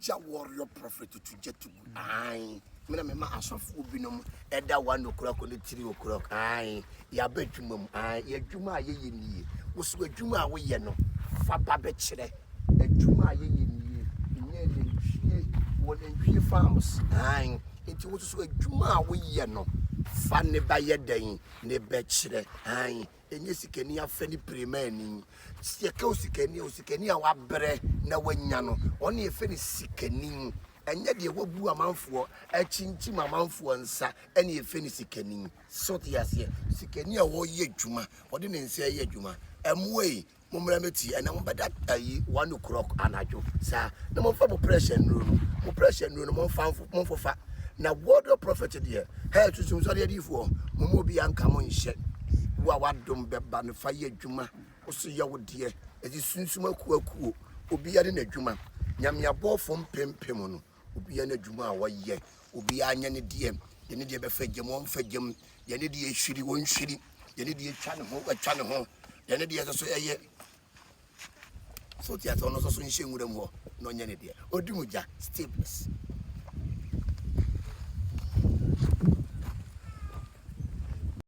ja warrior prophet to get to ai me na me ma asofo binom eda one o'clock on the 3 o'clock ai ya bedwuma ai ya dwuma ye nie wo so adwuma a wo ye no fa ba be kire adwuma ye nie nye ne nhwie farms ai enti wo so adwuma a wo ye no fa ne ba ye dan ne be kire ai enye sikani afani premani sika osikani a wabre na wanya no one efani sikani enye de wabu amanfo achinchi amanfo nsa ene efani sikani so te ase sikani a wo ye adwuma ode ne nsa ye adwuma emwe mumra meti ena mbada ayi 1 o'clock anajo sa na mo fa pressure no mo fa na word of prophet there hey to some sorry adifo mo bi anka mo nhye wa wadom beba ne fa ye adwuma oso ye wo de ezi sunsum akuakuo obi ya de na adwuma nyame abofo mpempem no obi ya na adwuma a woye obi anya ne de ne de be fagem won fagem ye ne de ehwiri won hwiri ye ne de etwa ne ho ye ne de so eye so ti ato no so nhye nwuram ho no nya ne de odumuja staples